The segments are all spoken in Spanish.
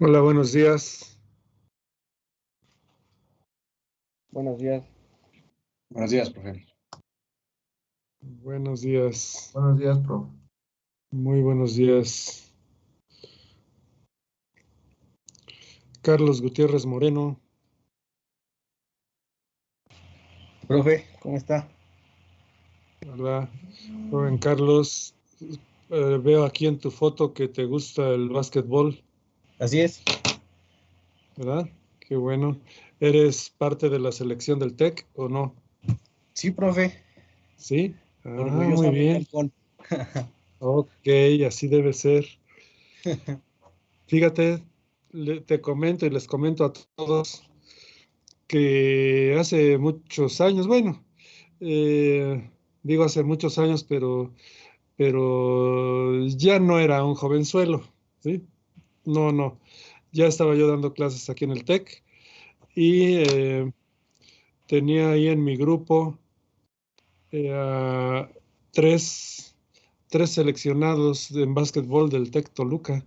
Hola, buenos días. Buenos días. Buenos días, profe. Buenos días. Buenos días, profe. Muy buenos días. Carlos Gutiérrez Moreno. Profe, ¿cómo está? Hola, joven Carlos. Veo aquí en tu foto que te gusta el básquetbol, Así es. ¿verdad? Qué bueno. ¿Eres parte de la selección del TEC o no? Sí, profe. Sí. Muy Orgullosamente bien. halcón. Ok, así debe ser. Fíjate, te comento y les comento a todos que hace muchos años, bueno, digo hace muchos años, pero ya no era un jovenzuelo, ¿sí? No, no. Ya estaba yo dando clases aquí en el TEC y tenía ahí en mi grupo a tres, tres seleccionados en básquetbol del TEC Toluca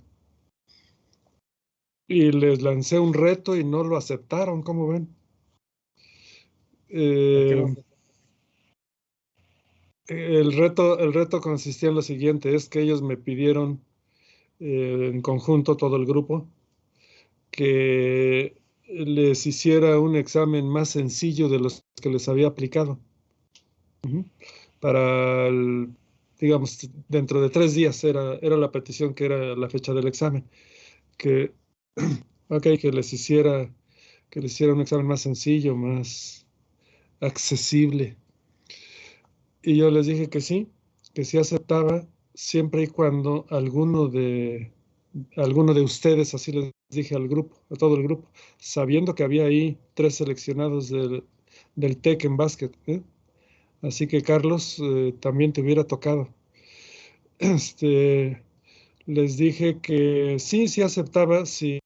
y les lancé un reto y no lo aceptaron, ¿cómo ven? ¿Por qué no? Eh, el reto consistía en lo siguiente, es que ellos me pidieron en conjunto todo el grupo que les hiciera un examen más sencillo de los que les había aplicado. Ujú. Para digamos, dentro de 3 días era la petición que era la fecha del examen, que, ok, que les hiciera un examen más sencillo, más accesible. Y yo les dije que sí aceptaba, siempre y cuando alguno de ustedes, así les dije al grupo, a todo el grupo, sabiendo que había ahí tres seleccionados del TEC en básquet, ¿eh? Así que Carlos, también te hubiera tocado. Este, les dije que sí aceptaba si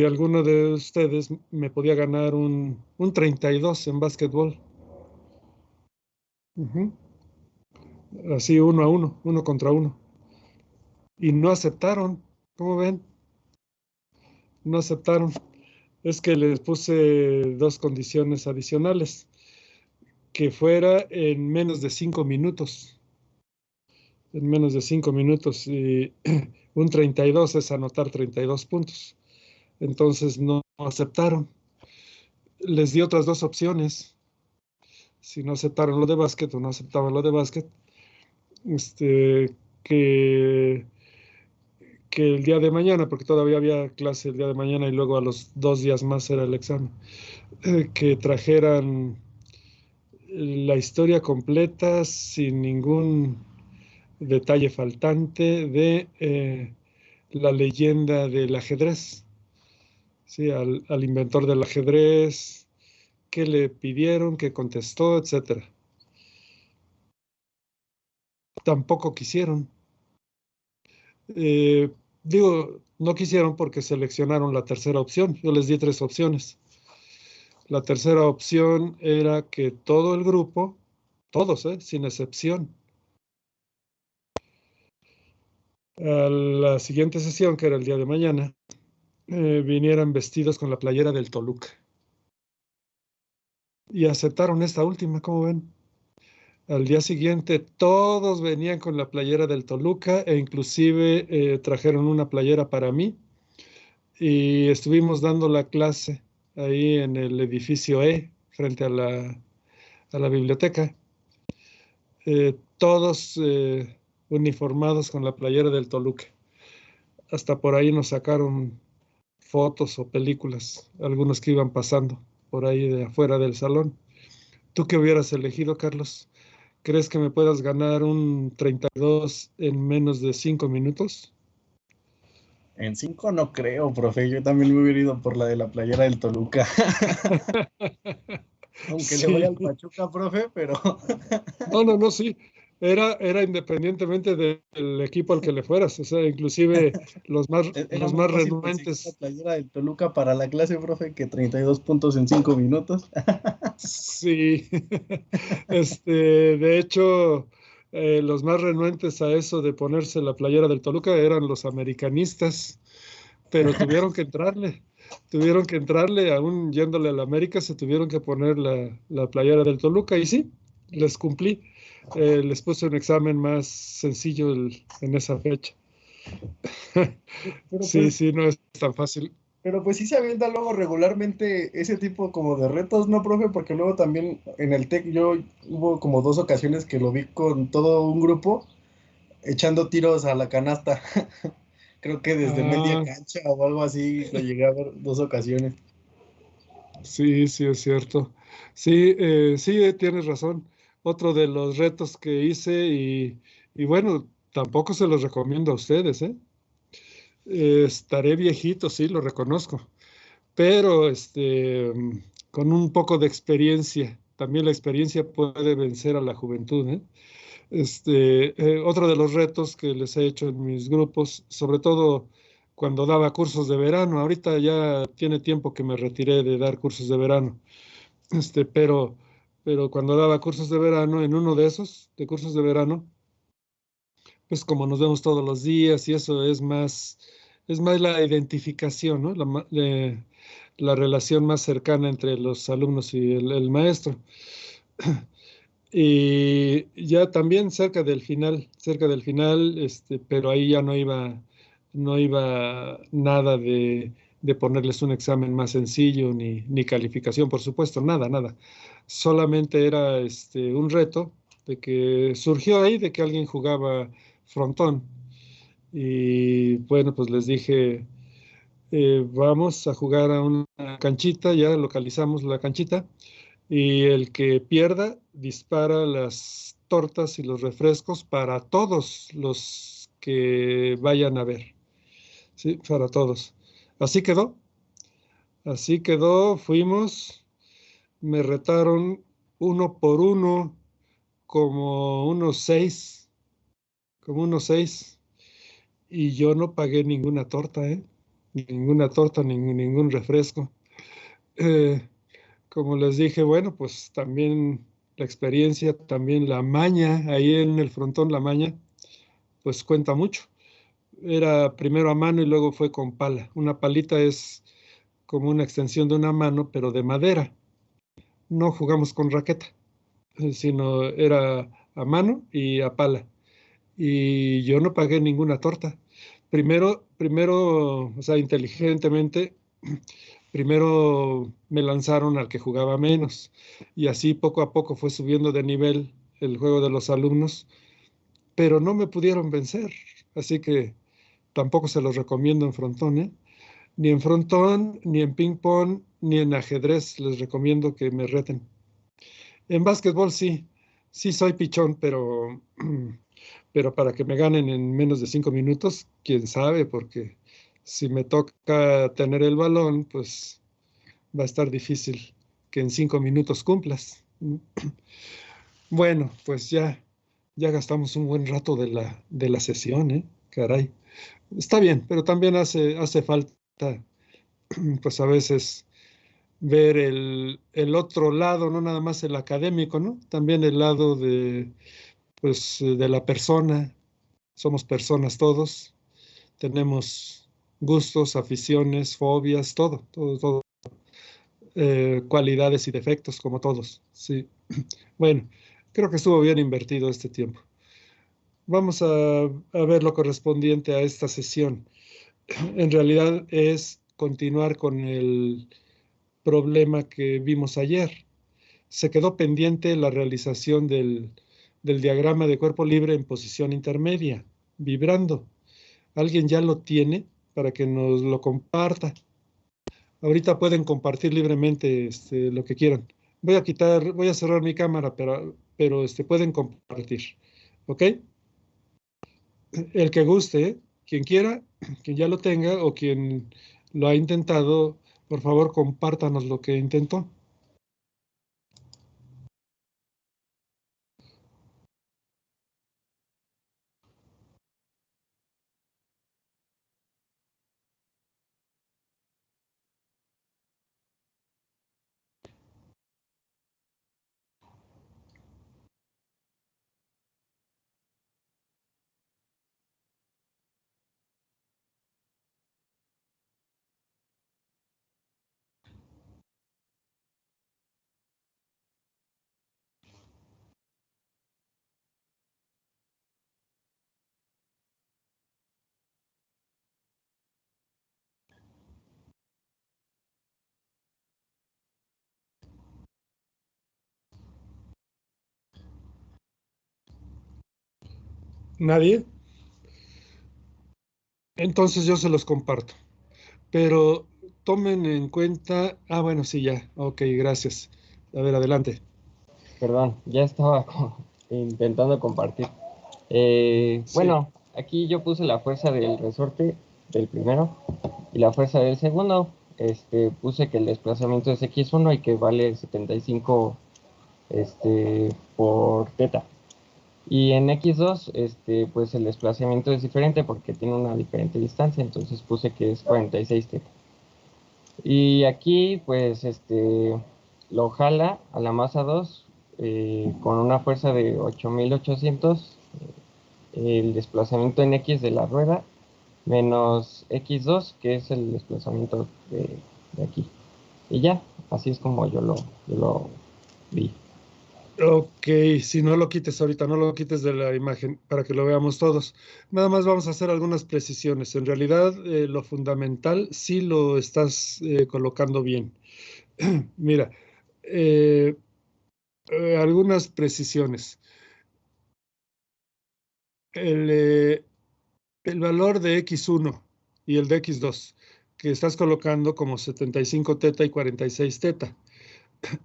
alguno de ustedes me podía ganar un 32 en básquetbol. Ujú. Así uno a uno, uno contra uno. Y no aceptaron, ¿cómo ven? No aceptaron. Es que les puse dos condiciones adicionales, que fuera en menos de 5 minutos. En menos de 5 minutos. Y un 32 es anotar 32 puntos. Entonces no aceptaron. Les di otras dos opciones. Si no aceptaron lo de básquet o no aceptaban lo de básquet, este, que, que el día de mañana, porque todavía había clase el día de mañana y luego a los 2 días más era el examen, que trajeran la historia completa sin ningún detalle faltante de la leyenda del ajedrez, ¿sí? Al inventor del ajedrez, qué le pidieron, qué contestó, etcétera. Tampoco quisieron. Eh, Digo, no quisieron porque seleccionaron la tercera opción. Yo les di tres opciones. La tercera opción era que todo el grupo, todos, sin excepción, a la siguiente sesión, que era el día de mañana, vinieran vestidos con la playera del Toluca. Y aceptaron esta última, ¿cómo ven? Al día siguiente todos venían con la playera del Toluca e inclusive trajeron una playera para mí y estuvimos dando la clase ahí en el edificio E, frente a la biblioteca. Todos uniformados con la playera del Toluca. Hasta por ahí nos sacaron fotos o películas, algunos que iban pasando por ahí de afuera del salón. ¿Tú qué hubieras elegido, Carlos? ¿Crees que me puedas ganar un 32 en menos de 5 minutos? En 5 no creo, profe. Yo también me hubiera ido por la de la playera del Toluca. Aunque le voy Sí. al Pachuca, profe, pero No, no, no, sí. Era independientemente del equipo al que le fueras. O sea, inclusive los más, era los más más fácil conseguir la renuentes. playera del Toluca para la clase, profe, que 32 puntos en 5 minutos. Sí. De hecho, los más renuentes a eso de ponerse la playera del Toluca eran los americanistas, pero tuvieron que entrarle, aún yéndole a la América, se tuvieron que poner la playera del Toluca y sí, les cumplí. Les puse un examen más sencillo en esa fecha. Pero Sí, pues, sí, no es tan fácil. pero pues sí se avienta luego regularmente ese tipo como de retos, ¿no, profe? Porque luego también en el TEC yo hubo como 2 ocasiones que lo vi con todo un grupo echando tiros a la canasta. Creo que desde media Ah, cancha o algo así lo llegué a ver 2 ocasiones. sí, sí, es cierto. Sí, sí, tienes razón. Otro de los retos que hice y bueno, tampoco se los recomiendo a ustedes, ¿eh? Estaré viejito, sí, lo reconozco, pero con un poco de experiencia. También la experiencia puede vencer a la juventud, ¿eh? Otro de los retos que les he hecho en mis grupos, sobre todo cuando daba cursos de verano, ahorita ya tiene tiempo que me retiré de dar cursos de verano, pero, pero cuando daba cursos de verano, en uno de esos, de cursos de verano, pues como nos vemos todos los días y eso es más la identificación, ¿no? La relación más cercana entre los alumnos y el maestro. Y ya también cerca del final, pero ahí ya no iba nada de ponerles un examen más sencillo ni calificación, por supuesto, nada, nada. Solamente era un reto de que surgió ahí de que alguien jugaba frontón. Y bueno, pues les dije, vamos a jugar a una canchita, ya localizamos la canchita y el que pierda dispara las tortas y los refrescos para todos los que vayan a ver. Sí, para todos. Así quedó. Así quedó. Fuimos. Me retaron uno por uno, como unos seis. Como unos seis. Y yo no pagué ninguna torta, ¿eh? Ninguna torta, ningún refresco. Eh, Como les dije, bueno, pues también la experiencia, también la maña, ahí en el frontón la maña, pues cuenta mucho. Era primero a mano y luego fue con pala. Una palita es como una extensión de una mano, pero de madera. No jugamos con raqueta, sino era a mano y a pala. Y yo no pagué ninguna torta. Primero, o sea, inteligentemente, primero me lanzaron al que jugaba menos y así poco a poco fue subiendo de nivel el juego de los alumnos, pero no me pudieron vencer, así que tampoco se los recomiendo en frontón, ¿eh? Ni en frontón, ni en ping pong, ni en ajedrez les recomiendo que me reten. En básquetbol sí, sí soy pichón, pero para que me ganen en menos de 5 minutos, quién sabe, porque si me toca tener el balón, pues va a estar difícil que en 5 minutos cumplas. Bueno, pues ya gastamos un buen rato de la sesión, ¿eh? Caray. Está bien, pero también hace falta, pues a veces ver el otro lado, no nada más el académico, ¿no? También el lado pues, de la persona. Somos personas todos, tenemos gustos, aficiones, fobias, todo, cualidades y defectos como todos, sí. Bueno, creo que estuvo bien invertido este tiempo. Vamos a ver lo correspondiente a esta sesión. En realidad es continuar con el problema que vimos ayer. Se quedó pendiente la realización del diagrama de cuerpo libre en posición intermedia, vibrando. ¿Alguien ya lo tiene para que nos lo comparta? Ahorita pueden compartir libremente lo que quieran. Voy a cerrar mi cámara, pero pueden compartir. ¿Ok? El que guste, ¿eh? Quien quiera, quien ya lo tenga o quien lo ha intentado, por favor, compártanos lo que intentó. ¿Nadie? Entonces yo se los comparto. Pero tomen en cuenta... Ah, bueno, sí, ya. Ok, gracias. A ver, adelante. Perdón, ya estaba intentando compartir. Sí. Bueno, aquí yo puse la fuerza del resorte del primero y la fuerza del segundo. Puse que el desplazamiento es x1 y que vale 75 por teta. Y en x2, pues el desplazamiento es diferente porque tiene una diferente distancia, entonces puse que es 46 teta. Y aquí, pues, lo jala a la masa 2 con una fuerza de 8800, el desplazamiento en X de la rueda, menos X2, que es el desplazamiento de aquí. Y ya, así es como yo lo vi. Ok, si no lo quites ahorita, no lo quites de la imagen para que lo veamos todos. Nada más vamos a hacer algunas precisiones. En realidad, lo fundamental sí lo estás colocando bien. Mira, eh, algunas precisiones. El, eh, el valor de X1 y el de X2, que estás colocando como 75 teta y 46 teta,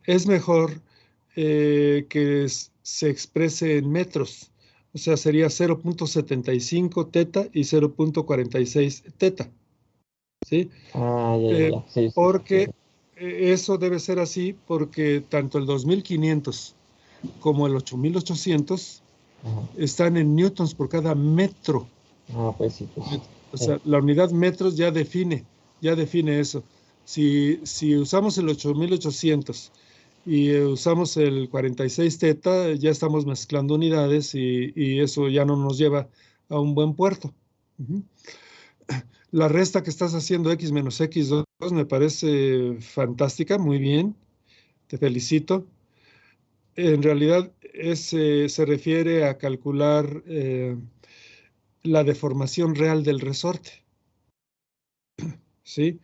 es mejor se exprese en metros. O sea, sería 0.75 teta y 0.46 teta. ¿Sí? Ah, ya, Eh, ya. Sí, sí, sí. porque eso debe ser así porque tanto el 2500 como el 8800 Ajá. están en newtons por cada metro. Ah, pues sí, pues sí. O Sí. sea, la unidad metros ya define eso. Si usamos el 8800 y usamos el 46 teta, ya estamos mezclando unidades y eso ya no nos lleva a un buen puerto. Ujú. La resta que estás haciendo x menos x2 me parece fantástica, muy bien, te felicito. En realidad se refiere a calcular la deformación real del resorte, ¿sí?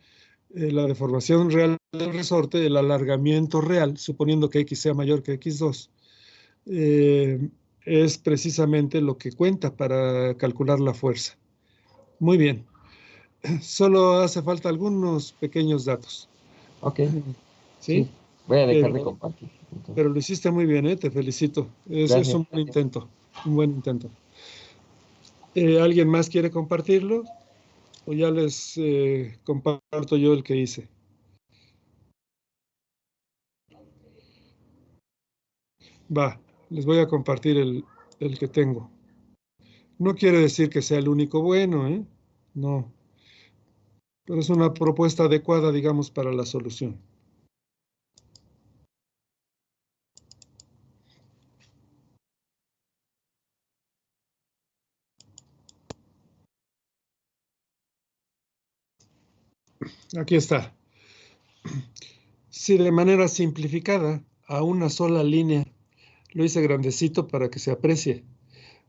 La deformación real del resorte, el alargamiento real, suponiendo que x sea mayor que x2, es precisamente lo que cuenta para calcular la fuerza. Muy bien, solo hace falta algunos pequeños datos, Ok, sí. ¿sí? Voy a dejar de Pero, compartir. Entonces, pero lo hiciste muy bien, ¿eh? Te felicito. Es gracias. un buen intento, un buen intento. ¿Alguien más quiere compartirlo? ¿O ya les comparto yo el que hice? Va, les voy a compartir el que tengo. No quiere decir que sea el único bueno, ¿eh? No, pero es una propuesta adecuada, digamos, para la solución. Aquí está. Si de manera simplificada, a una sola línea, lo hice grandecito para que se aprecie.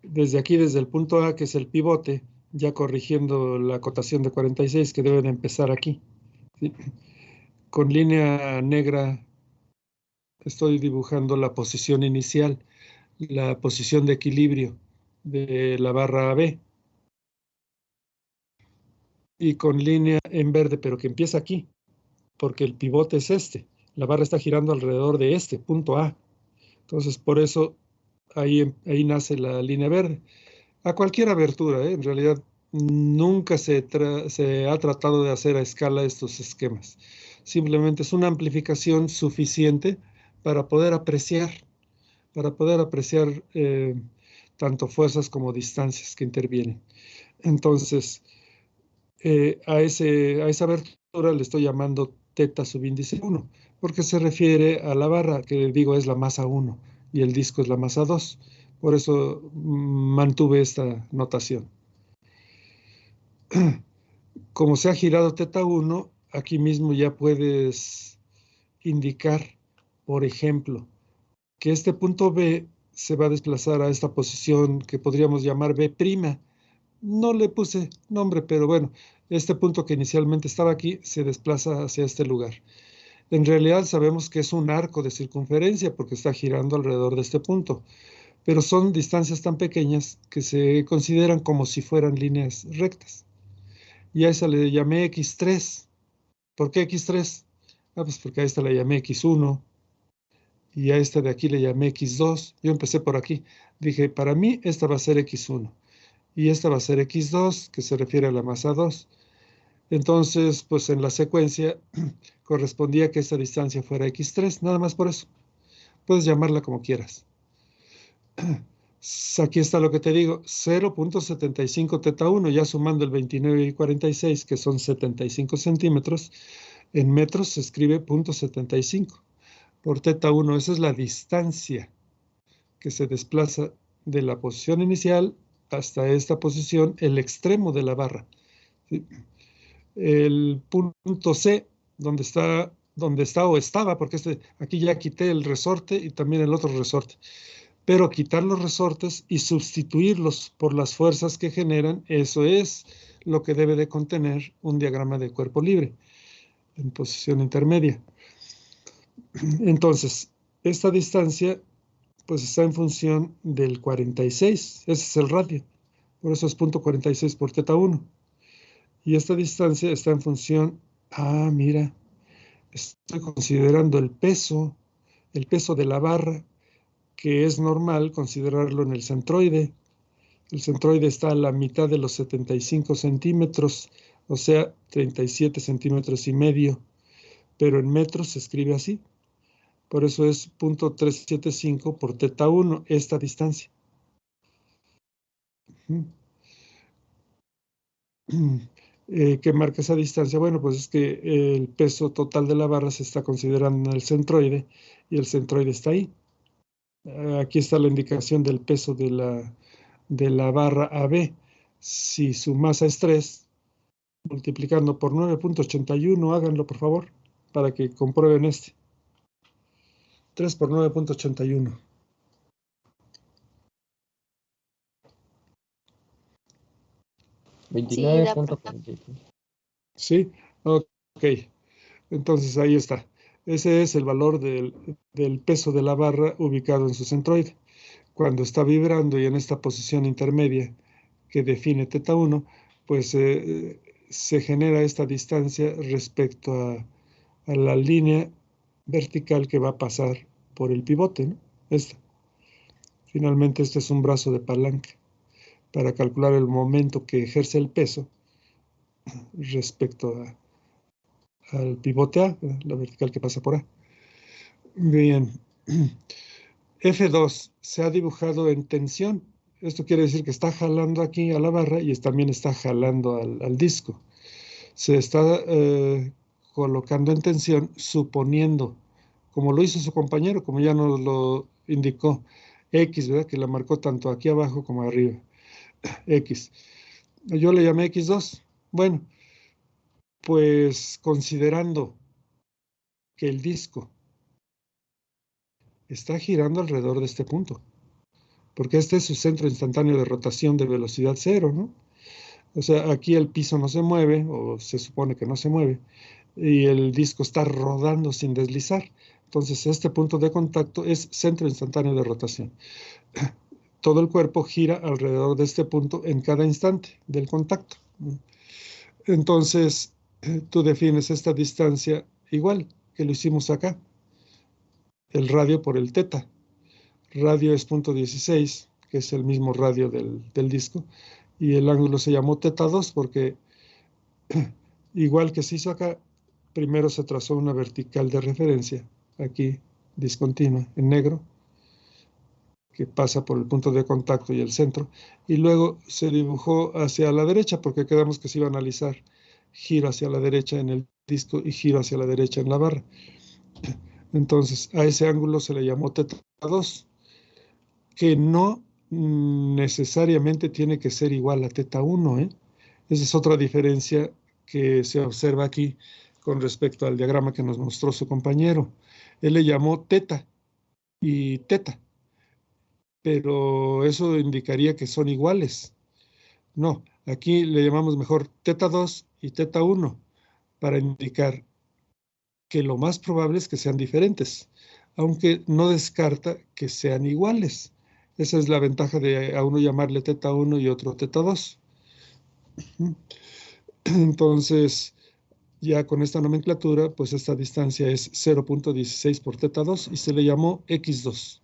Desde aquí, desde el punto A, que es el pivote, ya corrigiendo la acotación de 46, que debe de empezar aquí, ¿sí? Con línea negra estoy dibujando la posición inicial, la posición de equilibrio de la barra AB. Y con línea en verde, pero que empieza aquí, porque el pivote es este. La barra está girando alrededor de este punto A. Entonces, por eso ahí nace la línea verde. A cualquier abertura, ¿eh? En realidad, nunca se ha tratado de hacer a escala estos esquemas. Simplemente es una amplificación suficiente para poder apreciar, tanto fuerzas como distancias que intervienen. Entonces, a esa abertura le estoy llamando teta subíndice 1, porque se refiere a la barra, que digo es la masa 1 y el disco es la masa 2. Por eso mantuve esta notación. Como se ha girado teta 1, aquí mismo ya puedes indicar, por ejemplo, que este punto B se va a desplazar a esta posición que podríamos llamar B'. No le puse nombre, pero bueno, este punto que inicialmente estaba aquí se desplaza hacia este lugar. En realidad sabemos que es un arco de circunferencia porque está girando alrededor de este punto, pero son distancias tan pequeñas que se consideran como si fueran líneas rectas. Y a esa le llamé X3. ¿Por qué X3? Ah, pues porque a esta le llamé X1 y a esta de aquí le llamé X2. Yo empecé por aquí. Dije, para mí esta va a ser X1 y esta va a ser X2, que se refiere a la masa 2. Entonces, pues en la secuencia correspondía que esta distancia fuera X3, nada más por eso. Puedes llamarla como quieras. Aquí está lo que te digo, 0.75 teta 1, ya sumando el 29 y 46, que son 75 centímetros, en metros se escribe 0.75 por teta 1. Esa es la distancia que se desplaza de la posición inicial hasta esta posición, el extremo de la barra. ¿Sí? El punto C, donde está o estaba, porque aquí ya quité el resorte y también el otro resorte. Pero quitar los resortes y sustituirlos por las fuerzas que generan, eso es lo que debe de contener un diagrama de cuerpo libre en posición intermedia. Entonces, esta distancia pues está en función del 46, ese es el radio, por eso es 0.46 por teta 1. Y esta distancia está en función, mira, estoy considerando el peso de la barra, que es normal considerarlo en el centroide. El centroide está a la mitad de los 75 centímetros, o sea, 37 centímetros y medio, pero en metros se escribe así. Por eso es 0.375 por teta 1, esta distancia. ¿Qué marca esa distancia? Bueno, pues es que el peso total de la barra se está considerando en el centroide y el centroide está ahí. Aquí está la indicación del peso de la barra AB. Si su masa es 3, multiplicando por 9.81, háganlo por favor, para que comprueben este. 3 por 9.81. Sí, da 29.45. ¿Sí? Ok. Entonces ahí está. Ese es el valor del peso de la barra ubicado en su centroide. Cuando está vibrando y en esta posición intermedia que define teta 1, pues se genera esta distancia respecto a la línea vertical que va a pasar por el pivote, ¿no? Esta. Finalmente, este es un brazo de palanca para calcular el momento que ejerce el peso respecto al pivote A, la vertical que pasa por A. Bien. F2 se ha dibujado en tensión. Esto quiere decir que está jalando aquí a la barra y también está jalando al disco. Se está colocando en tensión suponiendo, como lo hizo su compañero, como ya nos lo indicó, X, ¿verdad? Que la marcó tanto aquí abajo como arriba. X. Yo le llamé X2. Bueno, pues considerando que el disco está girando alrededor de este punto, porque este es su centro instantáneo de rotación de velocidad cero, ¿no? O sea, aquí el piso no se mueve, o se supone que no se mueve, y el disco está rodando sin deslizar. Entonces, este punto de contacto es centro instantáneo de rotación. Todo el cuerpo gira alrededor de este punto en cada instante del contacto. Entonces, tú defines esta distancia igual que lo hicimos acá. El radio por el teta. Radio es 0.16, que es el mismo radio del disco, y el ángulo se llamó teta 2 porque, igual que se hizo acá, primero se trazó una vertical de referencia, aquí discontinua, en negro, que pasa por el punto de contacto y el centro, y luego se dibujó hacia la derecha, porque quedamos que se iba a analizar giro hacia la derecha en el disco y giro hacia la derecha en la barra. Entonces, a ese ángulo se le llamó teta 2, que no necesariamente tiene que ser igual a teta 1, ¿eh? Esa es otra diferencia que se observa aquí con respecto al diagrama que nos mostró su compañero. Él le llamó teta y teta, pero eso indicaría que son iguales. No, aquí le llamamos mejor teta 2 y teta 1 para indicar que lo más probable es que sean diferentes, aunque no descarta que sean iguales. Esa es la ventaja de a uno llamarle teta 1 y otro teta 2. Entonces, ya con esta nomenclatura, pues esta distancia es 0.16 por teta 2 y se le llamó X2.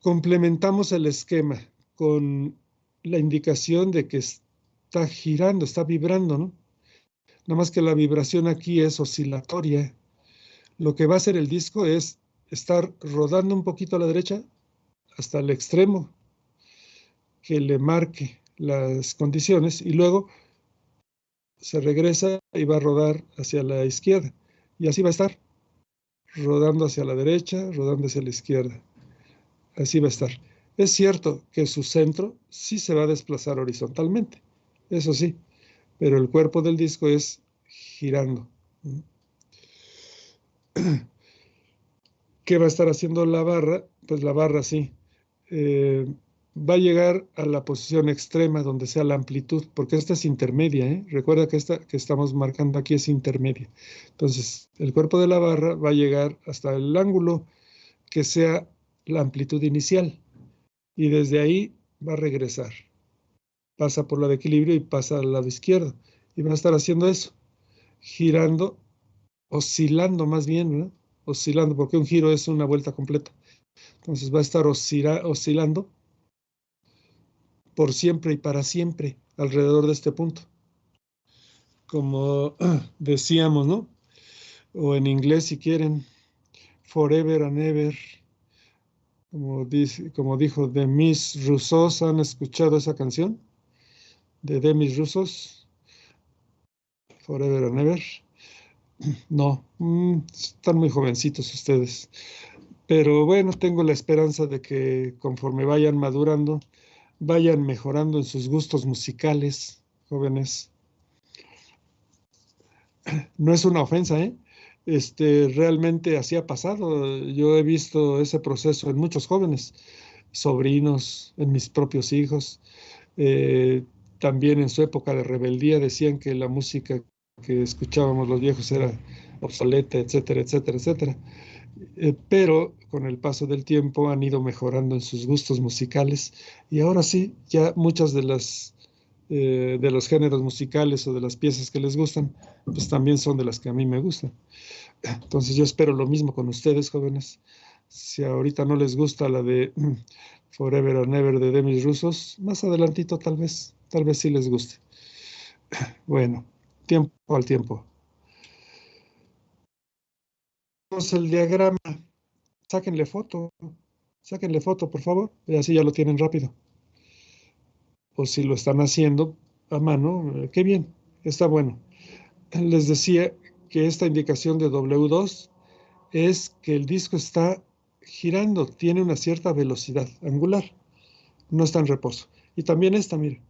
Complementamos el esquema con la indicación de que está girando, está vibrando, ¿no? Nada más que la vibración aquí es oscilatoria. Lo que va a hacer el disco es estar rodando un poquito a la derecha hasta el extremo que le marque las condiciones y luego se regresa y va a rodar hacia la izquierda. Y así va a estar, rodando hacia la derecha, rodando hacia la izquierda. Así va a estar. Es cierto que su centro sí se va a desplazar horizontalmente, eso sí, pero el cuerpo del disco es girando. ¿Qué va a estar haciendo la barra? Pues la barra sí. Va a llegar a la posición extrema donde sea la amplitud, porque esta es intermedia, ¿eh? Recuerda que esta que estamos marcando aquí es intermedia. Entonces, el cuerpo de la barra va a llegar hasta el ángulo que sea la amplitud inicial y desde ahí va a regresar. Pasa por la de equilibrio y pasa al lado izquierdo. Y va a estar haciendo eso, girando, oscilando más bien, ¿no? Oscilando, porque un giro es una vuelta completa. Entonces va a estar oscilando por siempre y para siempre alrededor de este punto. Como decíamos, ¿no? O en inglés, si quieren, forever and ever. Como dijo Demis Roussos, ¿han escuchado esa canción? De Demis Roussos, Forever and Ever. No, están muy jovencitos ustedes. Pero bueno, tengo la esperanza de que conforme vayan madurando, vayan mejorando en sus gustos musicales, jóvenes. No es una ofensa, ¿eh? Realmente así ha pasado. Yo he visto ese proceso en muchos jóvenes, sobrinos, en mis propios hijos. Eh, También en su época de rebeldía decían que la música que escuchábamos los viejos era obsoleta, etcétera, etcétera, etcétera. Pero con el paso del tiempo han ido mejorando en sus gustos musicales y ahora sí, ya muchas de los géneros musicales o de las piezas que les gustan, pues también son de las que a mí me gustan. Entonces yo espero lo mismo con ustedes, jóvenes. Si ahorita no les gusta la de Forever and Ever de Demis Roussos, más adelantito tal vez sí les guste. Bueno, tiempo al tiempo. Vamos el diagrama. Sáquenle foto, por favor, y así ya lo tienen rápido. O si lo están haciendo a mano, qué bien, está bueno. Les decía que esta indicación de W2 es que el disco está girando, tiene una cierta velocidad angular, no está en reposo. Y también esta, mira,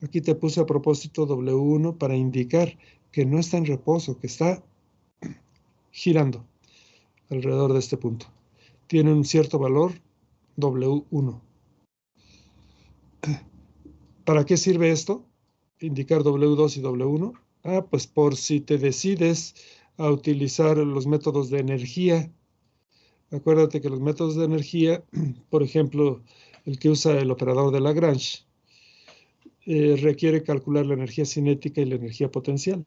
aquí te puse a propósito W1 para indicar que no está en reposo, que está girando alrededor de este punto. Tiene un cierto valor W1. ¿Para qué sirve esto? Indicar W2 y W1. Pues por si te decides a utilizar los métodos de energía. Acuérdate que los métodos de energía, por ejemplo, el que usa el operador de Lagrange, requiere calcular la energía cinética y la energía potencial.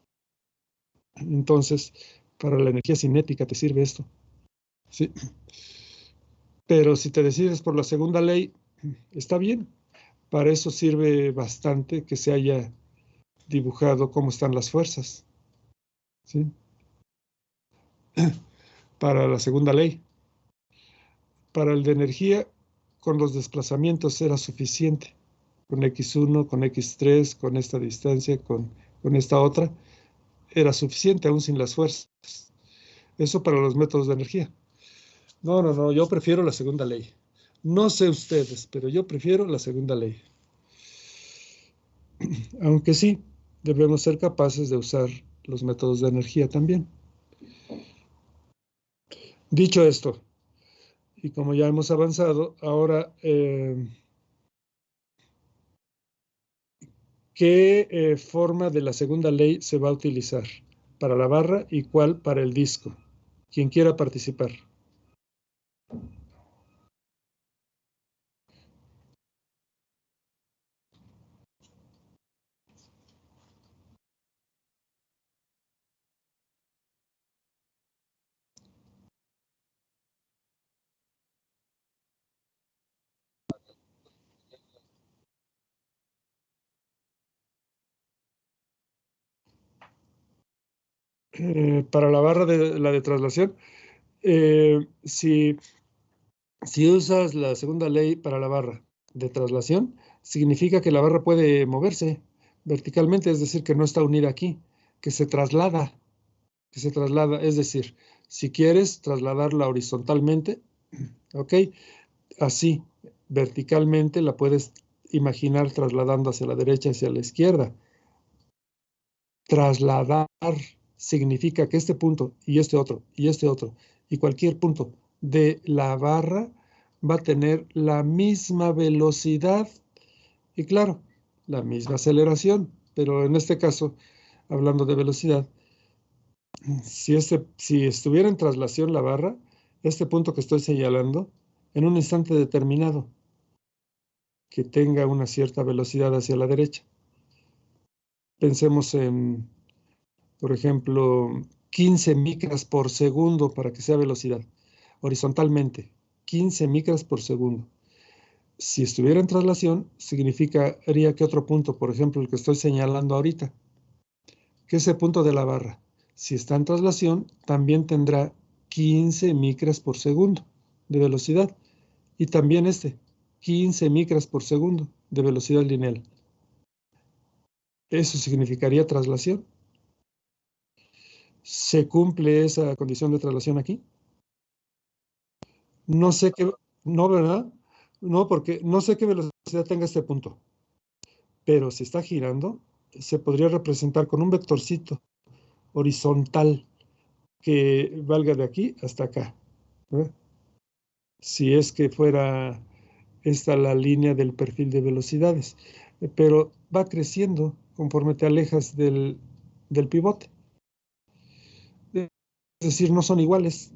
Entonces, para la energía cinética te sirve esto. ¿Sí? Pero si te decides por la segunda ley, está bien. Para eso sirve bastante que se haya dibujado cómo están las fuerzas. ¿Sí? Para la segunda ley. Para el de energía, con los desplazamientos era suficiente. Con X1, con X3, con esta distancia, con esta otra, era suficiente aún sin las fuerzas. Eso para los métodos de energía. No, yo prefiero la segunda ley. No sé ustedes, pero yo prefiero la segunda ley. Aunque sí, debemos ser capaces de usar los métodos de energía también. Dicho esto, y como ya hemos avanzado, ahora, ¿qué forma de la segunda ley se va a utilizar para la barra y cuál para el disco? Quien quiera participar. para la barra de la de traslación, si usas la segunda ley para la barra de traslación, significa que la barra puede moverse verticalmente, es decir, que no está unida aquí, que se traslada, es decir, si quieres trasladarla horizontalmente, ¿ok? Así, verticalmente la puedes imaginar trasladando hacia la derecha, hacia la izquierda. Trasladar significa que este punto y este otro y este otro y cualquier punto de la barra va a tener la misma velocidad y claro, la misma aceleración, pero en este caso, hablando de velocidad, si estuviera en traslación la barra, este punto que estoy señalando, en un instante determinado, que tenga una cierta velocidad hacia la derecha. Pensemos en, por ejemplo, 15 micras por segundo para que sea velocidad, horizontalmente, 15 micras por segundo. Si estuviera en traslación, significaría que otro punto, por ejemplo, el que estoy señalando ahorita, que ese punto de la barra, si está en traslación, también tendrá 15 micras por segundo de velocidad. Y también 15 micras por segundo de velocidad lineal. Eso significaría traslación. ¿Se cumple esa condición de traslación aquí? No sé qué, no, ¿verdad? No, porque no sé qué velocidad tenga este punto. Pero si está girando, se podría representar con un vectorcito horizontal que valga de aquí hasta acá, ¿verdad? Si es que fuera esta la línea del perfil de velocidades, pero va creciendo conforme te alejas del pivote. Es decir, no son iguales.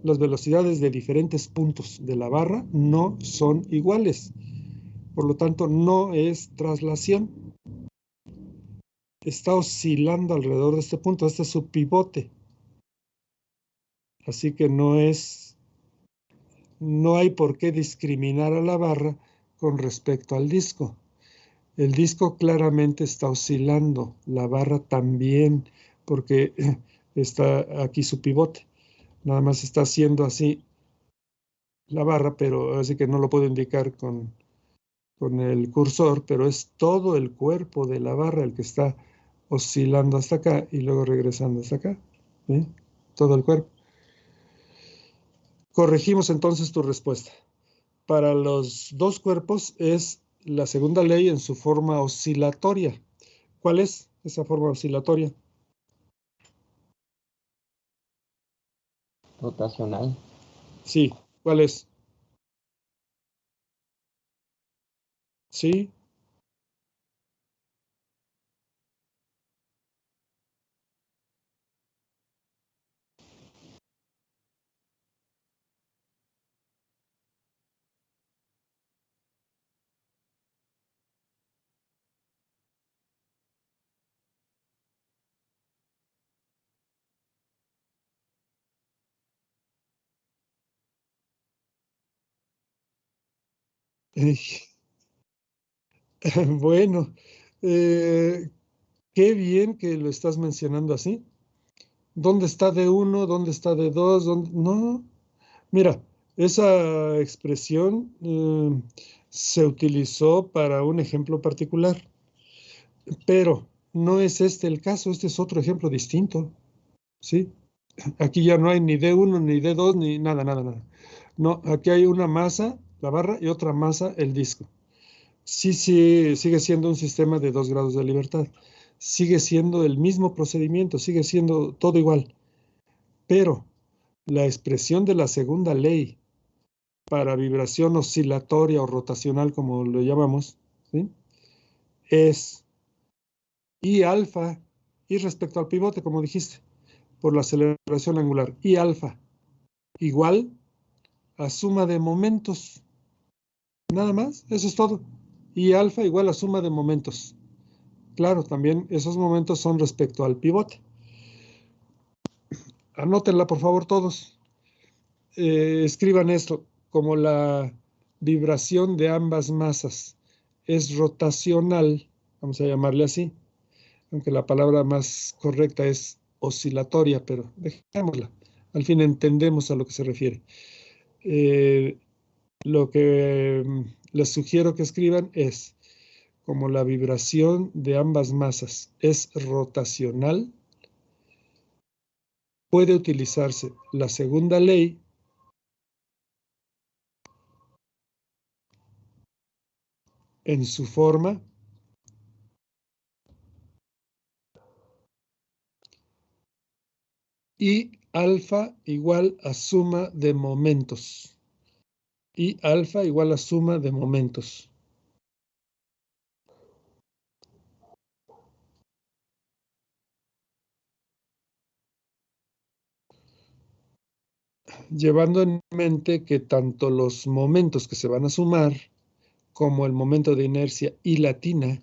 Las velocidades de diferentes puntos de la barra no son iguales. Por lo tanto, no es traslación. Está oscilando alrededor de este punto. Este es su pivote. Así que no hay por qué discriminar a la barra con respecto al disco. El disco claramente está oscilando, la barra también, porque está aquí su pivote. Nada más está haciendo así la barra, pero así que no lo puedo indicar con el cursor, pero es todo el cuerpo de la barra el que está oscilando hasta acá y luego regresando hasta acá. ¿Sí? Todo el cuerpo. Corregimos entonces tu respuesta. Para los dos cuerpos es la segunda ley en su forma oscilatoria. ¿Cuál es esa forma oscilatoria? Rotacional. Sí, ¿cuál es? Sí, bueno, eh, qué bien que lo estás mencionando así. ¿Dónde está D1? ¿Dónde está D2? No, mira, esa expresión se utilizó para un ejemplo particular, pero no es este el caso, este es otro ejemplo distinto, ¿sí? Aquí ya no hay ni D1, ni D2, ni nada, nada, nada. No, aquí hay una masa, la barra, y otra masa, el disco. Sí, sigue siendo un sistema de 2 grados de libertad. Sigue siendo el mismo procedimiento, sigue siendo todo igual. Pero la expresión de la segunda ley para vibración oscilatoria o rotacional, como lo llamamos, ¿sí? Es I alfa, y respecto al pivote, como dijiste, por la aceleración angular, I alfa igual a suma de momentos. Nada más, eso es todo. I alfa igual a suma de momentos. Claro, también esos momentos son respecto al pivote. Anótenla, por favor, todos. Escriban esto como la vibración de ambas masas es rotacional, vamos a llamarle así, aunque la palabra más correcta es oscilatoria, pero dejémosla. Al fin entendemos a lo que se refiere. Lo que les sugiero que escriban es, como la vibración de ambas masas es rotacional, puede utilizarse la segunda ley en su forma I alfa igual a suma de momentos. I alfa igual a suma de momentos. Llevando en mente que tanto los momentos que se van a sumar como el momento de inercia y latina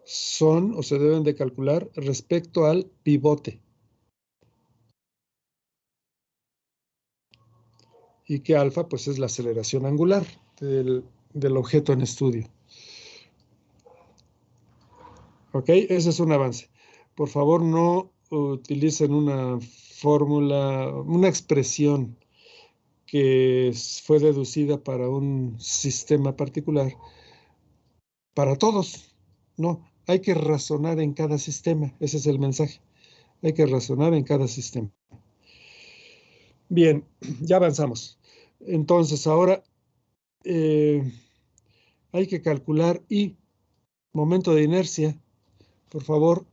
son o se deben de calcular respecto al pivote. Y que alfa pues es la aceleración angular del objeto en estudio. ¿Ok? Ese es un avance. Por favor, no utilicen una fórmula, una expresión que fue deducida para un sistema particular, para todos. No, hay que razonar en cada sistema. Ese es el mensaje. Hay que razonar en cada sistema. Bien, ya avanzamos. Entonces, ahora hay que calcular y momento de inercia. Por favor,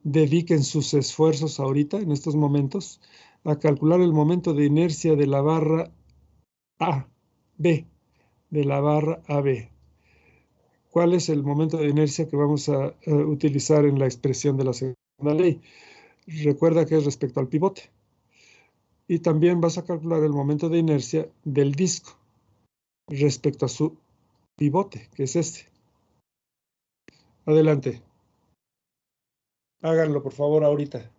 dediquen sus esfuerzos ahorita, en estos momentos, a calcular el momento de inercia de la barra A, B, de la barra AB. ¿Cuál es el momento de inercia que vamos a utilizar en la expresión de la segunda ley? Recuerda que es respecto al pivote. Y también vas a calcular el momento de inercia del disco respecto a su pivote, que es este. Adelante. Háganlo, por favor, ahorita.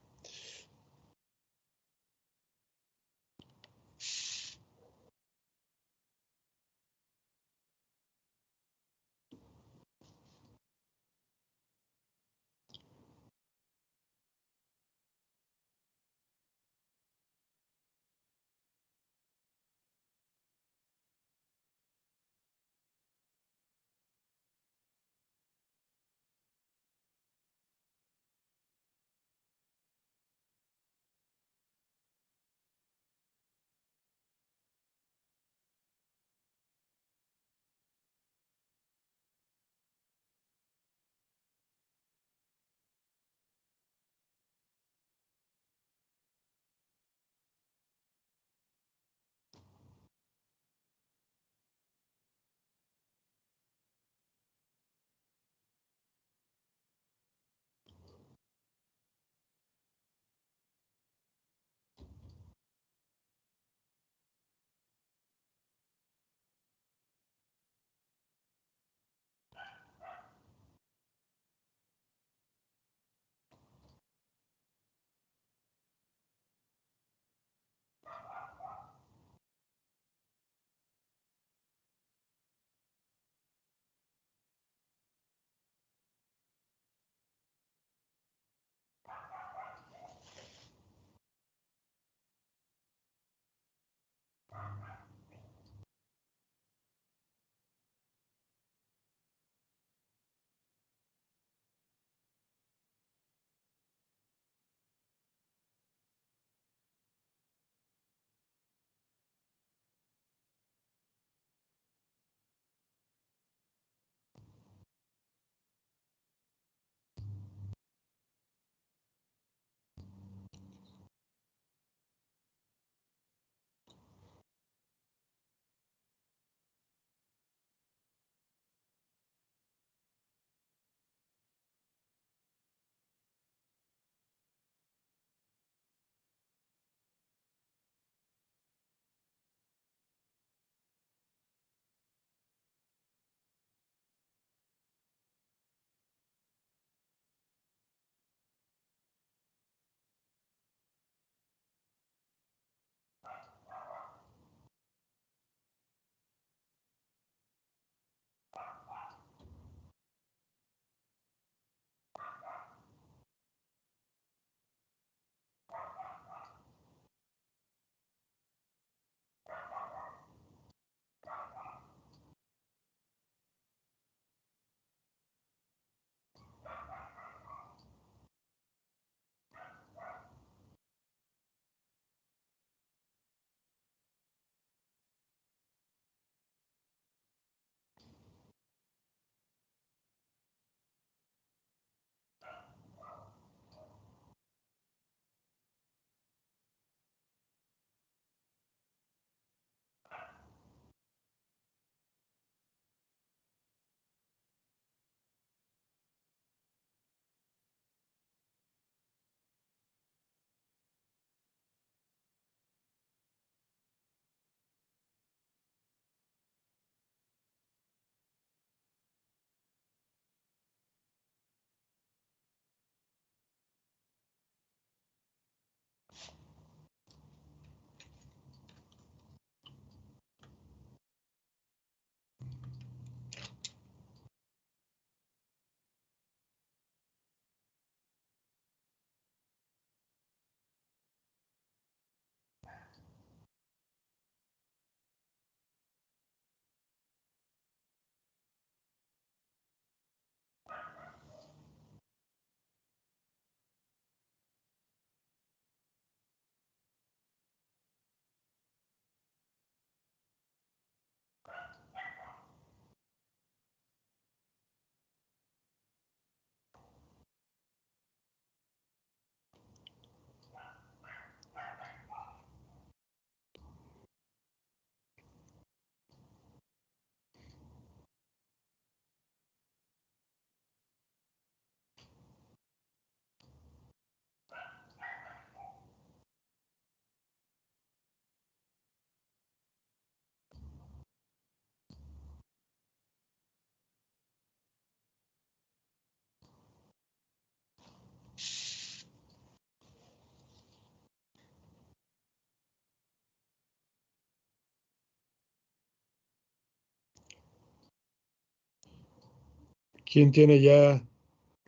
¿Quién tiene ya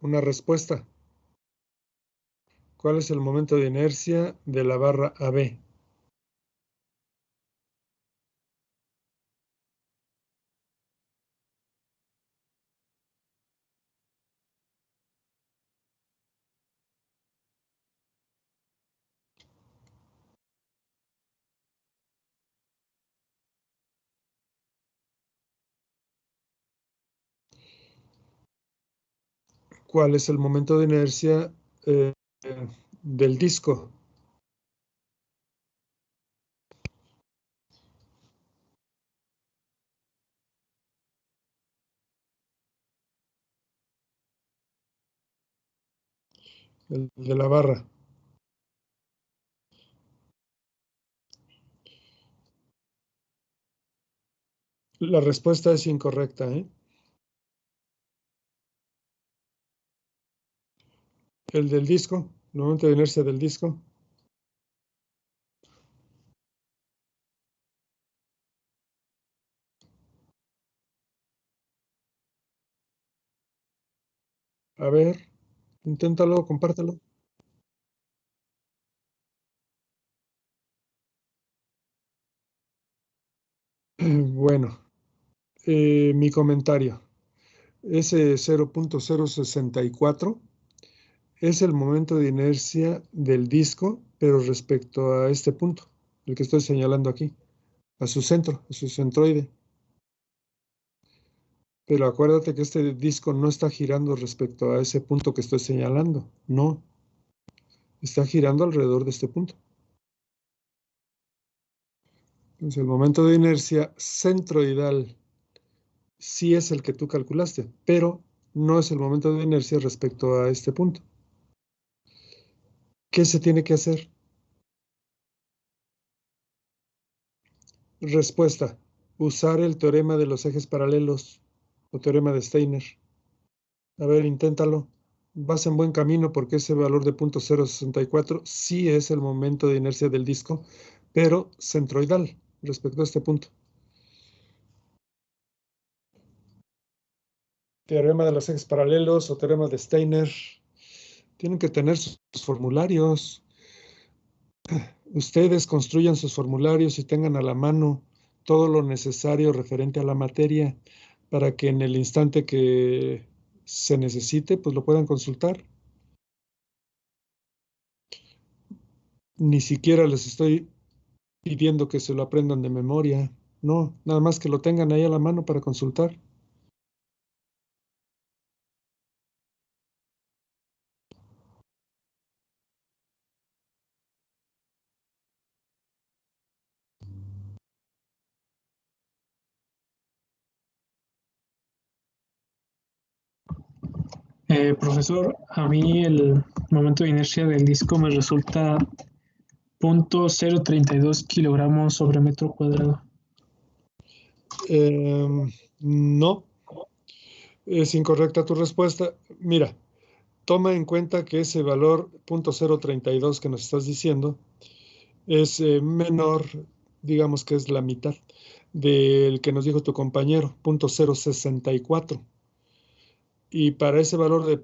una respuesta? ¿Cuál es el momento de inercia de la barra AB? ¿Cuál es el momento de inercia eh, del disco? El de la barra. La respuesta es incorrecta, ¿eh? El del disco, el momento de inercia del disco. A ver, inténtalo, compártelo. Bueno, mi comentario. Ese 0.064 es el momento de inercia del disco, pero respecto a este punto, el que estoy señalando aquí, a su centro, a su centroide. Pero acuérdate que este disco no está girando respecto a ese punto que estoy señalando. No, está girando alrededor de este punto. Entonces, el momento de inercia centroidal sí es el que tú calculaste, pero no es el momento de inercia respecto a este punto. ¿Qué se tiene que hacer? Respuesta. Usar el teorema de los ejes paralelos o teorema de Steiner. A ver, inténtalo. Vas en buen camino porque ese valor de 0.064 sí es el momento de inercia del disco, pero centroidal respecto a este punto. Teorema de los ejes paralelos o teorema de Steiner. Tienen que tener sus formularios. Ustedes construyan sus formularios y tengan a la mano todo lo necesario referente a la materia para que en el instante que se necesite, pues lo puedan consultar. Ni siquiera les estoy pidiendo que se lo aprendan de memoria. No, nada más que lo tengan ahí a la mano para consultar. Profesor, a mí el momento de inercia del disco me resulta 0.032 kilogramos sobre metro cuadrado. No, es incorrecta tu respuesta. Mira, toma en cuenta que ese valor 0.032 que nos estás diciendo es menor, digamos que es la mitad del que nos dijo tu compañero, 0.064. Y para ese valor de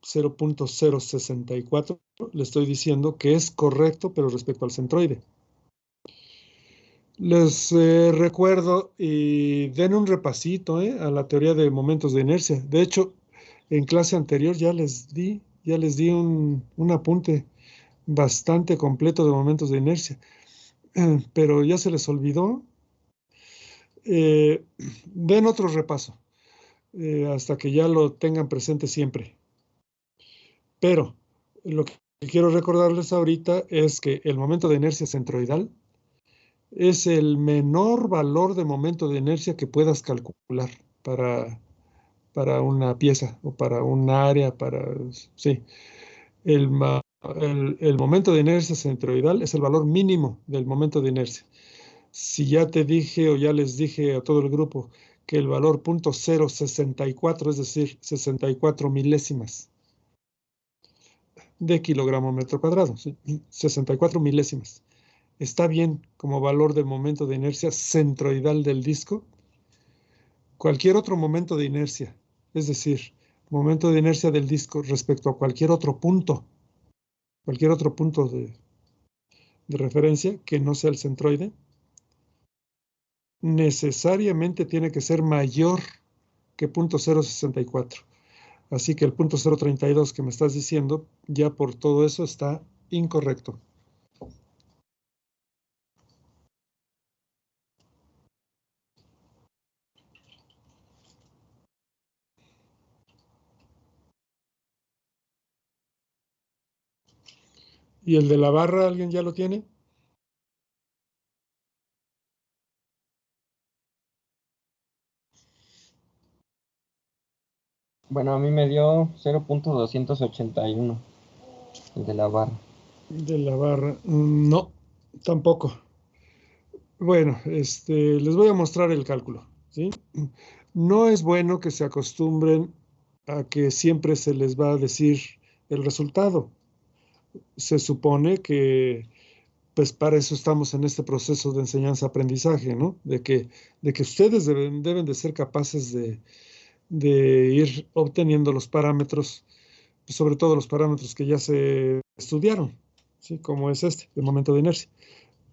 0.064 le estoy diciendo que es correcto, pero respecto al centroide. Les recuerdo y den un repasito a la teoría de momentos de inercia. De hecho, en clase anterior ya les di un apunte bastante completo de momentos de inercia, pero ya se les olvidó. Den otro repaso hasta que ya lo tengan presente siempre. Pero lo que quiero recordarles ahorita es que el momento de inercia centroidal es el menor valor de momento de inercia que puedas calcular para una pieza o para un área, sí. El momento de inercia centroidal es el valor mínimo del momento de inercia. Si ya te dije o ya les dije a todo el grupo que el valor 0.064, es decir, 64 milésimas de kilogramo metro cuadrado, ¿sí? 64 milésimas. Está bien como valor de momento de inercia centroidal del disco. Cualquier otro momento de inercia es decir, momento de inercia del disco respecto a cualquier otro punto de referencia que no sea el centroide, necesariamente tiene que ser mayor que 0.064. Así que el 0.032 que me estás diciendo, ya por todo eso está incorrecto. ¿Y el de la barra, alguien ya lo tiene? Bueno, a mí me dio 0.281 el de la barra. De la barra, no, tampoco. Bueno, les voy a mostrar el cálculo, ¿sí? No es bueno que se acostumbren a que siempre se les va a decir el resultado. Se supone que, pues para eso estamos en este proceso de enseñanza-aprendizaje, ¿no? De que ustedes deben de ser capaces de ir obteniendo los parámetros, pues sobre todo los parámetros que ya se estudiaron, ¿sí? Como es de momento de inercia.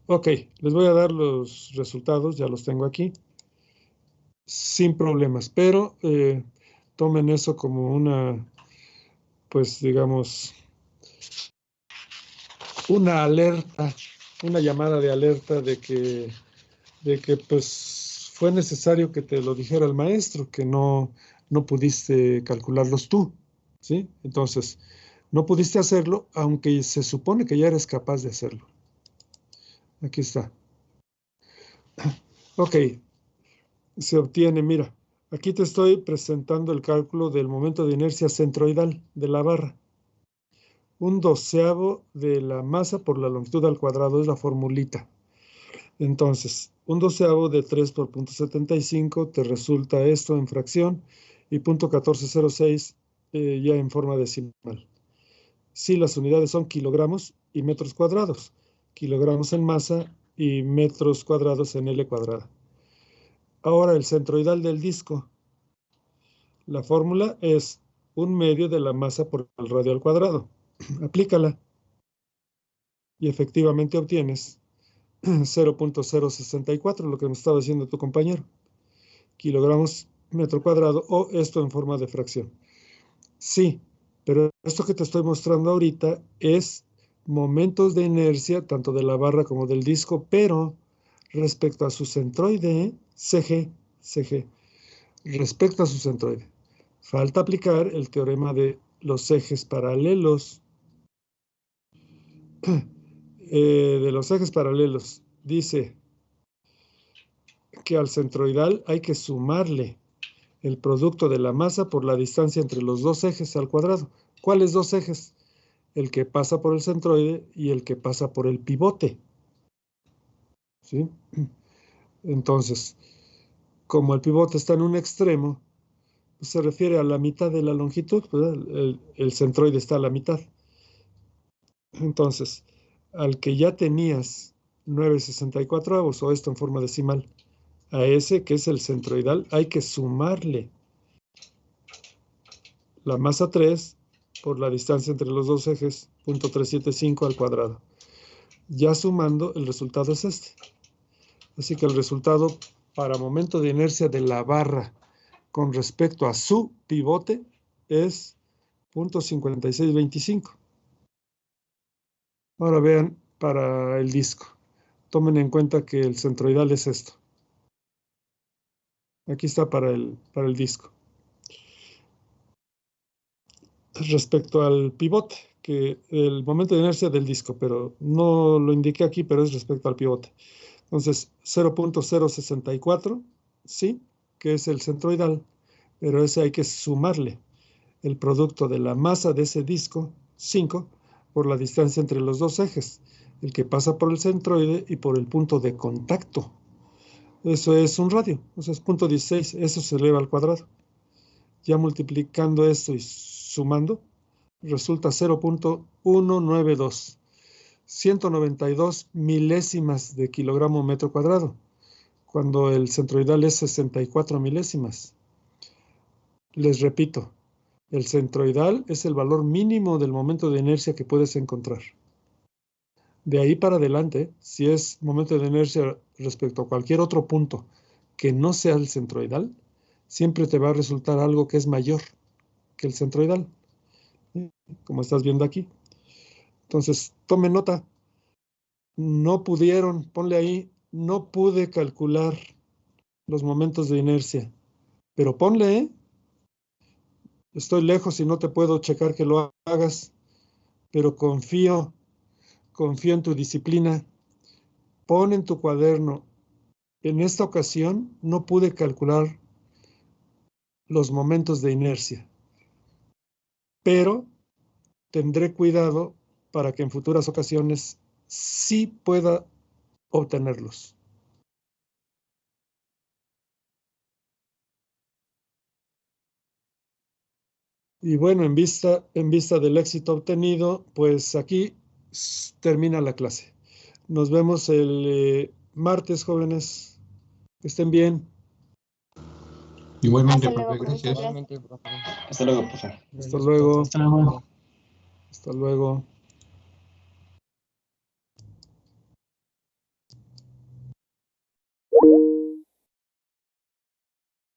Ok, les voy a dar los resultados, ya los tengo aquí, sin problemas, pero tomen eso como una, pues digamos, una alerta, una llamada de alerta de que pues fue necesario que te lo dijera el maestro, que no pudiste calcularlos tú, ¿sí? Entonces, no pudiste hacerlo, aunque se supone que ya eres capaz de hacerlo. Aquí está. Ok, se obtiene, mira, aquí te estoy presentando el cálculo del momento de inercia centroidal de la barra. 1/12 de la masa por la longitud al cuadrado es la formulita. Entonces, 1/12 de 3 por 0.75 te resulta esto en fracción y 0.1406 ya en forma decimal. Si las unidades son kilogramos y metros cuadrados, kilogramos en masa y metros cuadrados en L cuadrada. Ahora el centroidal del disco. La fórmula es 1/2 de la masa por el radio al cuadrado. Aplícala y efectivamente obtienes 0.064, lo que me estaba diciendo tu compañero. Kilogramos metro cuadrado o esto en forma de fracción. Sí, pero esto que te estoy mostrando ahorita es momentos de inercia tanto de la barra como del disco, pero respecto a su centroide, CG, respecto a su centroide. Falta aplicar el teorema de los ejes paralelos. De los ejes paralelos, dice que al centroidal hay que sumarle el producto de la masa por la distancia entre los dos ejes al cuadrado. ¿Cuáles dos ejes? El que pasa por el centroide y el que pasa por el pivote. ¿Sí? Entonces, como el pivote está en un extremo, pues se refiere a la mitad de la longitud, ¿verdad? El centroide está a la mitad. Entonces, al que ya tenías 9/64 o esto en forma decimal, a ese que es el centroidal, hay que sumarle la masa 3 por la distancia entre los dos ejes, 0.375 al cuadrado. Ya sumando, el resultado es este. Así que el resultado para momento de inercia de la barra con respecto a su pivote es 0.5625. Ahora vean para el disco. Tomen en cuenta que el centroidal es esto. Aquí está para el disco. Respecto al pivote, que el momento de inercia del disco, pero no lo indiqué aquí, pero es respecto al pivote. Entonces, 0.064, sí, que es el centroidal, pero ese hay que sumarle el producto de la masa de ese disco, 5, por la distancia entre los dos ejes, el que pasa por el centroide y por el punto de contacto. Eso es un radio, o sea, es 0.16, eso se eleva al cuadrado. Ya multiplicando esto y sumando, resulta 0.192, 192 milésimas de kilogramo metro cuadrado, cuando el centroidal es 64 milésimas. Les repito, el centroidal es el valor mínimo del momento de inercia que puedes encontrar. De ahí para adelante, si es momento de inercia respecto a cualquier otro punto que no sea el centroidal, siempre te va a resultar algo que es mayor que el centroidal, como estás viendo aquí. Entonces, tome nota. No pudieron, ponle ahí, no pude calcular los momentos de inercia, pero ponle, estoy lejos y no te puedo checar que lo hagas, pero confío en tu disciplina. Pon en tu cuaderno, en esta ocasión no pude calcular los momentos de inercia, pero tendré cuidado para que en futuras ocasiones sí pueda obtenerlos. Y bueno, en vista del éxito obtenido, pues aquí termina la clase. Nos vemos el martes, jóvenes. Que estén bien. Igualmente, Hasta luego, profe, gracias. Igualmente, profe. Hasta luego, profe. Hasta luego. Hasta luego. Hasta luego.